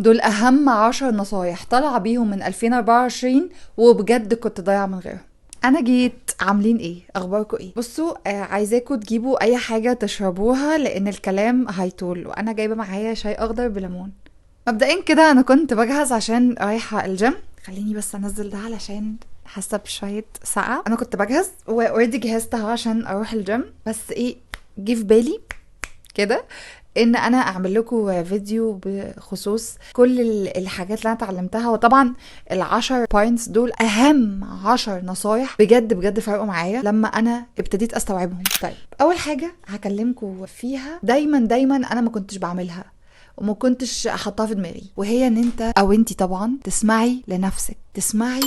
دول اهم 10 نصايح طالعه بيهم من 2024 وبجد كنت ضايعه من غيرهم. انا جيت. عاملين ايه؟ اخباركم ايه؟ بصوا، عايزاكم تجيبوا اي حاجه تشربوها لان الكلام هيطول، وانا جايبه معايا شاي اخضر بليمون. مبدئيا كده انا كنت بجهز عشان رايحه الجيم. خليني بس انزل ده علشان حاسه بشويه سقعه. انا كنت بجهز واوريدي جهزت اهو عشان اروح الجيم، بس ايه جه في بالي كده ان انا اعمل لكم فيديو بخصوص كل الحاجات اللي انا اتعلمتها. وطبعا ال10 بوينتس دول اهم 10 نصايح بجد بجد فرقوا معايا لما انا ابتديت استوعبهم. طيب، اول حاجه هكلمكم فيها دايما انا ما كنتش بعملها وما كنتش حاطاها في دماغي، وهي ان انت او انتي طبعا تسمعي لنفسك، تسمعي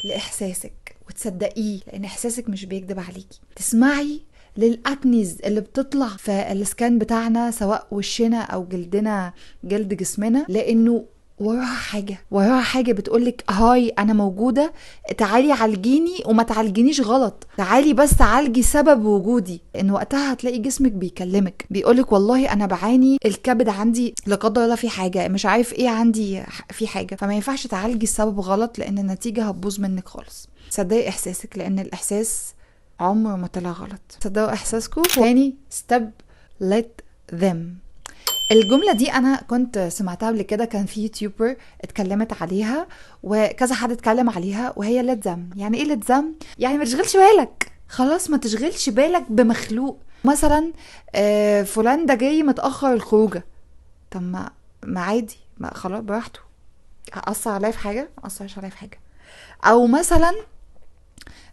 لاحساسك وتصدقيه، لان احساسك مش بيكذب عليكي. تسمعي للاكنيز اللي بتطلع في السكان بتاعنا، سواء وشنا او جلدنا، جلد جسمنا، لانه وراها حاجة بتقولك هاي انا موجودة، تعالي عالجيني وما تعالجينيش غلط، تعالي بس عالجي سبب وجودي. ان وقتها هتلاقي جسمك بيكلمك، بيقولك والله انا بعاني، الكبد عندي لا قدر الله في حاجة، مش عارف ايه عندي في حاجة، فما ينفعش تعالجي السبب غلط لان النتيجة هتبوظ منك خالص. صدقي احساسك لان الاحساس عمره ما طلع غلط. صدقوا احساسكم. تاني ستيب، let them. الجملة دي أنا كنت سمعتها قبل كده، كان في يوتيوبر اتكلمت عليها وكذا حد اتكلم عليها، وهي لتزم. يعني ايه لتزم؟ يعني ما تشغلش بالك، خلاص ما تشغلش بالك بمخلوق. مثلا فلان ده جاي متأخر الخروجة، طب ما عادي، ما خلاص براحته، أثر عليا في حاجة؟ ما أثرش عليا في حاجة. أو مثلا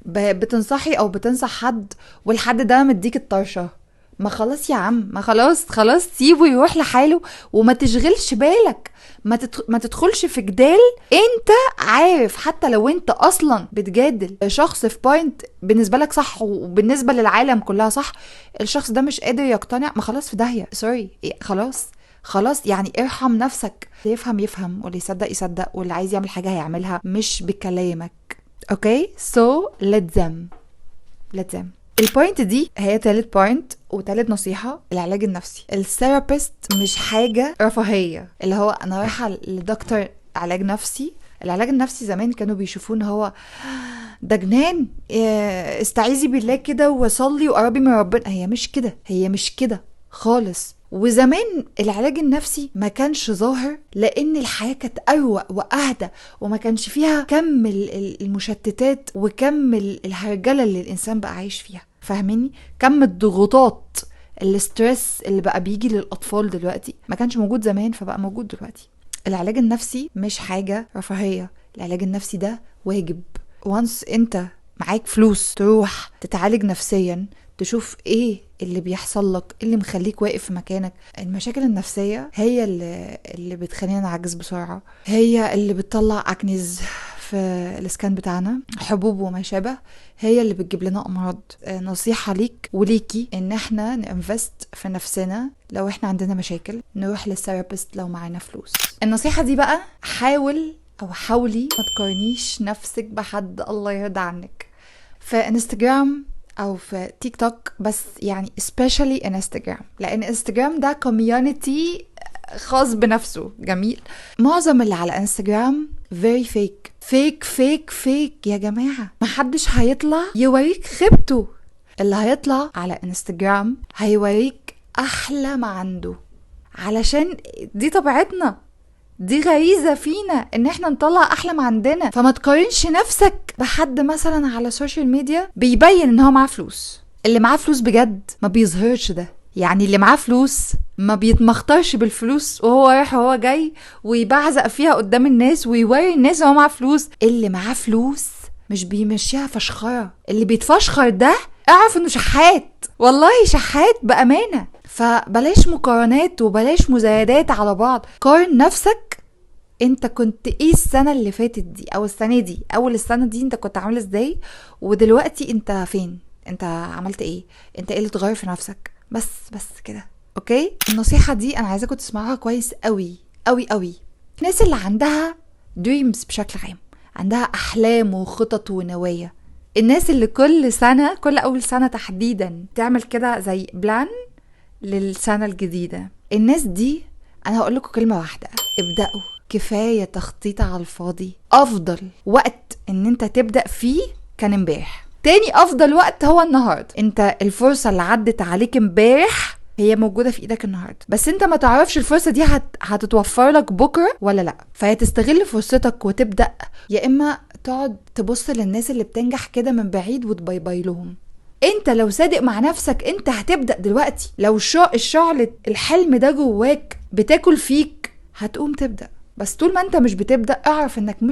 بتنصحي أو بتنصح حد والحد ده مديك الطرشة، ما خلاص يا عم، ما خلاص سيبه يروح لحاله وما تشغلش بالك، ما تدخلش في جدال. انت عارف حتى لو انت اصلا بتجادل شخص في بوينت بالنسبه لك صح وبالنسبه للعالم كلها صح، الشخص ده مش قادر يقتنع، ما خلاص في داهيه، سوري، خلاص يعني ارحم نفسك. اللي يفهم واللي يصدق واللي عايز يعمل حاجه هيعملها مش بكلامك. اوكي، سو let them. البوينت دي هي تالت بوينت وتالت نصيحة. العلاج النفسي، الثيرابيست مش حاجة رفاهية اللي هو انا رايحة لدكتور علاج نفسي. العلاج النفسي زمان كانوا بيشوفوه ان هو ده جنان، استعيذي بالله كده وصلي وقربي من ربنا. هي مش كده خالص. وزمان العلاج النفسي ما كانش ظاهر لان الحياة كانت اروق واهدى وما كانش فيها كم المشتتات وكم الهرجلة اللي الانسان بقى عايش فيها. فاهميني؟ كم الضغوطات، الاسترس اللي بقى بيجي للاطفال دلوقتي ما كانش موجود زمان فبقى موجود دلوقتي. العلاج النفسي مش حاجة رفاهية، العلاج النفسي ده واجب. وانس انت معاك فلوس تروح تتعالج نفسيا، تشوف ايه اللي بيحصل لك، اللي مخليك واقف في مكانك. المشاكل النفسية هي اللي بتخلينا نعجز بسرعة، هي اللي بتطلع اكنيز في الاسكان بتاعنا، حبوب وما شابه، هي اللي بتجيب لنا امراض. نصيحة ليك وليكي ان احنا ننفست في نفسنا. لو احنا عندنا مشاكل نروح للثيرابيست لو معانا فلوس. النصيحة دي بقى، حاولي ما تقارنيش نفسك بحد، الله يرضى عنك، في انستجرام او في تيك توك، بس يعني especially انستجرام، لان انستجرام ده كوميونتي خاص بنفسه جميل. معظم اللي على انستجرام very fake يا جماعة. محدش هيطلع يوريك خيبته، اللي هيطلع على انستجرام هيوريك احلى ما عنده، علشان دي طبيعتنا، دي غريزة فينا ان احنا نطلع احلى ما عندنا. فما تقارنش نفسك بحد مثلا على السوشيال ميديا بيبين ان هو معاه فلوس. اللي معاه فلوس بجد ما بيظهرش ده، يعني اللي معاه فلوس ما بيتمخترش بالفلوس وهو رايح وهو جاي ويبعزق فيها قدام الناس ويوري الناس هو معاه فلوس. اللي معاه فلوس مش بيمشيها فشخرة، اللي بيتفشخر ده اعرف انه شحات، والله شحات بأمانة. فبلاش مقارنات وبلاش مزايدات على بعض. قارن نفسك انت كنت ايه السنة اللي فاتت دي، او السنة دي، اول السنة دي انت كنت عامل ازاي، ودلوقتي انت فين، انت عملت ايه، انت ايه اللي اتغير في نفسك. بس كده. اوكي، النصيحة دي انا عايزاكم تسمعوها كويس قوي قوي قوي. الناس اللي عندها دريمز بشكل عام، عندها احلام وخطط ونوايا، الناس اللي كل سنة، كل اول سنة تحديدا تعمل كده زي بلان للسنة الجديدة، الناس دي انا هقول لكم كلمة واحدة: ابدأوا. كفاية تخطيط على الفاضي. افضل وقت ان انت تبدأ فيه كان امبارح، تاني افضل وقت هو النهاردة. انت الفرصة اللي عدت عليك امبارح هي موجودة في ايدك النهاردة، بس انت ما تعرفش الفرصة دي هتتوفر لك بكرة ولا لا. فهي تستغل فرصتك وتبدأ، يا اما تقعد تبص للناس اللي بتنجح كده من بعيد وتباي باي لهم. انت لو صادق مع نفسك انت هتبدأ دلوقتي. لو الشعلة الحلم ده جواك بتاكل فيك هتقوم تبدأ. بس طول ما انت مش بتبدأ اعرف انك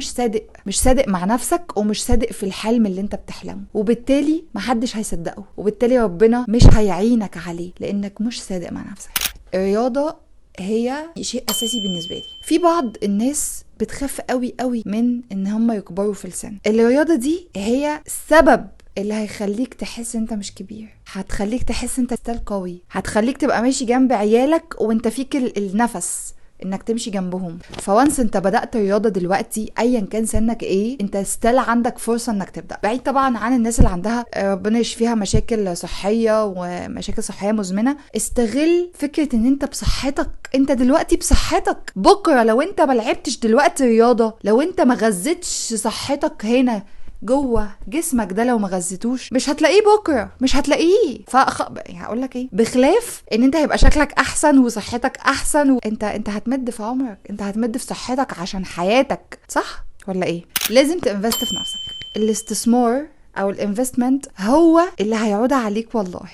مش صادق مع نفسك، ومش صادق في الحلم اللي انت بتحلمه، وبالتالي محدش هيصدقه، وبالتالي ربنا مش هيعينك عليه لانك مش صادق مع نفسك. الرياضة هي شيء اساسي بالنسبة لي. في بعض الناس بتخاف قوي قوي من ان هم يكبروا في السن. الرياضة دي هي السبب اللي هيخليك تحس انت مش كبير، هتخليك تحس انت ستيل قوي، هتخليك تبقى ماشي جنب عيالك وانت فيك النفس انك تمشي جنبهم. فوانس انت بدأت رياضة دلوقتي ايا كان سنك ايه، انت ستيل عندك فرصة انك تبدأ. بعيد طبعا عن الناس اللي عندها ربنا يشفيها مشاكل صحية ومشاكل صحية مزمنة. استغل فكرة ان انت بصحتك، انت دلوقتي بصحتك. بكرة لو انت ما لعبتش دلوقتي رياضة، لو انت ما غذيتش صحتك هنا جوه جسمك ده، لو ما غذيتوش مش هتلاقيه بكره، مش هتلاقيه. يعني هقول لك ايه، بخلاف ان انت هيبقى شكلك احسن وصحتك احسن انت هتمد في عمرك، انت هتمد في صحتك عشان حياتك، صح ولا ايه؟ لازم تنفست في نفسك. الاستثمار او الانفستمنت هو اللي هيعود عليك والله.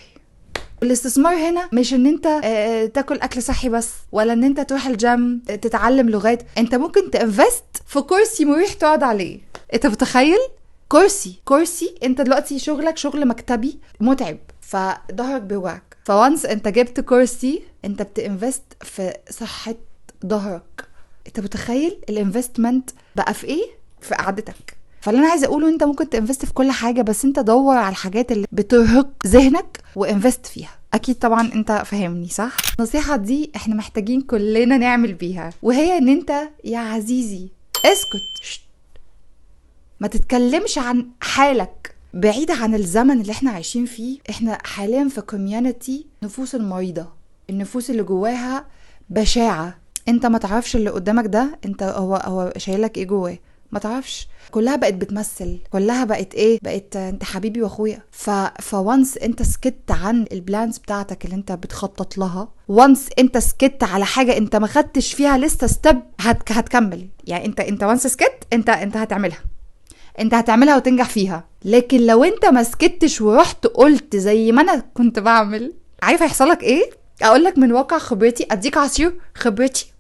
الاستثمار هنا مش ان انت تاكل اكل صحي بس، ولا ان انت تروح الجيم تتعلم لغات. انت ممكن تنفست في كرسي مريح تقعد عليه. انت متخيل؟ كرسي انت دلوقتي شغلك شغل مكتبي متعب، فظهرك بيوجعك، فوانس انت جبت كرسي انت بتنفست في صحة ظهرك. انت متخيل الانفستمنت بقى في ايه؟ في قعدتك. فاللي انا عايزه اقوله انت ممكن تنفست في كل حاجه، بس انت دور على الحاجات اللي بترهق ذهنك وانفست فيها. اكيد طبعا انت فاهمني صح؟ النصيحه دي احنا محتاجين كلنا نعمل بيها، وهي ان انت يا عزيزي اسكت، ما تتكلمش عن حالك. بعيد عن الزمن اللي احنا عايشين فيه. احنا حاليا في كوميونتي نفوس المريضة، النفوس اللي جواها بشاعة. انت ما تعرفش اللي قدامك ده انت هو شايلك ايه جواه، ما تعرفش. كلها بقت بتمثل، كلها بقت ايه، بقت انت حبيبي واخويا. فوانس انت سكت عن البلانز بتاعتك اللي انت بتخطط لها، وانس انت سكت على حاجة انت ما خدتش فيها لسه ستيب، هتكمل. يعني انت وانس سكت انت هتعملها وتنجح فيها. لكن لو انت ما سكتش ورحت قلت زي ما انا كنت بعمل، عارف هيحصلك ايه؟ اقولك من واقع خبرتي، اديك عصير خبرتي.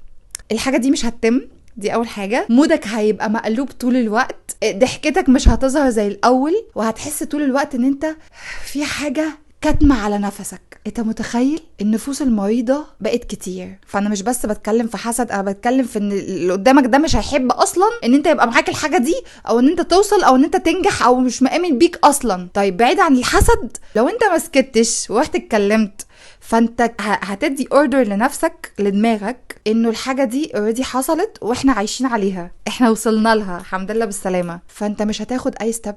الحاجة دي مش هتتم. دي اول حاجة. مودك هيبقى مقلوب طول الوقت، ضحكتك مش هتظهر زي الاول، وهتحس طول الوقت ان انت في حاجة كاتمة على نفسك. انت متخيل؟ النفوس المريضة بقت كتير. فانا مش بس بتكلم في حسد، انا بتكلم في ان اللي قدامك ده مش هيحب اصلا ان انت يبقى معاك الحاجة دي، او ان انت توصل، او ان انت تنجح، او مش مآمن بيك اصلا. طيب بعيد عن الحسد، لو انت ما سكتش ورحت اتكلمت، فانت هتدي اوردر لنفسك، لدماغك، انه الحاجة دي اوريدي حصلت واحنا عايشين عليها، احنا وصلنا لها الحمد لله بالسلامة. فانت مش هتاخد اي ستيب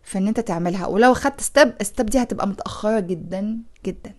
في ان انت تعملها، ولو خدت ستيب دي هتبقى متأخرة جدا جدا.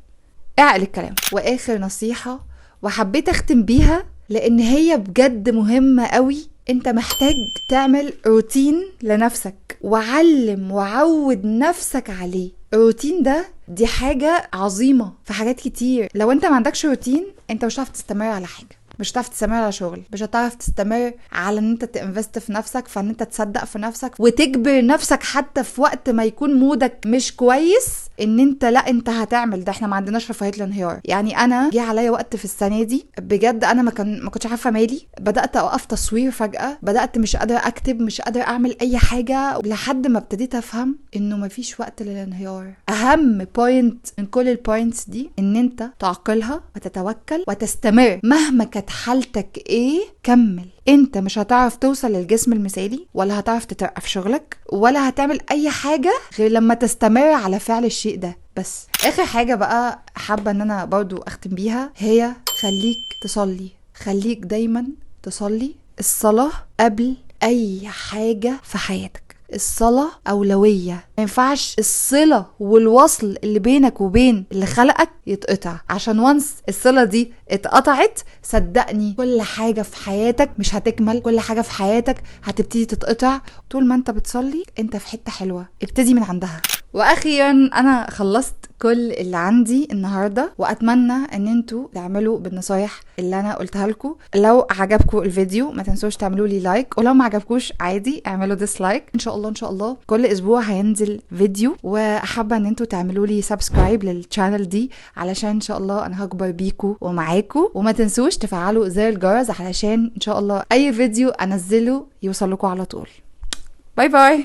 اعقل الكلام. واخر نصيحة وحبيت اختم بيها لان هي بجد مهمة قوي، انت محتاج تعمل روتين لنفسك، وعلم وعود نفسك عليه. الروتين ده دي حاجة عظيمة في حاجات كتير. لو انت ما عندكش روتين انت مش هتعرف تستمر على حاجة، مش هتعرف تستمر على شغل، مش هتعرف تستمر على ان انت تنفست في نفسك، فان انت تصدق في نفسك وتجبر نفسك حتى في وقت ما يكون مودك مش كويس ان انت لا انت هتعمل ده. احنا ما عندناش رفاهية الانهيار. يعني انا جه عليا وقت في السنة دي بجد انا ما كنتش عارفة مالي، بدأت اوقف تصوير فجأة، بدأت مش قادرة اكتب، مش قادرة اعمل اي حاجة، لحد ما ابتديت افهم انه ما فيش وقت للانهيار. اهم بوينت من كل البوينتس دي ان انت تعقلها وتتوكل وتستمر مهما كانت حالتك ايه. كمل. انت مش هتعرف توصل للجسم المثالي، ولا هتعرف تترقى في شغلك، ولا هتعمل اي حاجة غير لما تستمر على فعل الشيء ده. بس اخر حاجة بقى حابة ان انا برضو اختم بيها، هي خليك تصلي. خليك دايما تصلي. الصلاة قبل اي حاجة في حياتك. الصلاة أولوية. ما ينفعش الصلة والوصل اللي بينك وبين اللي خلقك يتقطع، عشان وانس الصلة دي اتقطعت صدقني كل حاجة في حياتك مش هتكمل، كل حاجة في حياتك هتبتدي تتقطع. طول ما انت بتصلي انت في حتة حلوة، ابتدي من عندها. واخيرا انا خلصت كل اللي عندي النهاردة، واتمنى ان انتوا تعملوا بالنصايح اللي انا قلتها لكم. لو عجبكم الفيديو ما تنسوش تعملوا لي لايك، ولو ما عجبكوش عادي اعملوا ديسلايك. ان شاء الله ان شاء الله كل اسبوع هينزل فيديو، وحابة ان انتوا تعملوا لي سبسكرايب للشانل دي علشان ان شاء الله انا هكبر بيكم ومعاكم. وما تنسوش تفعلوا زر الجرس علشان ان شاء الله اي فيديو انزله يوصل لكم على طول. باي باي.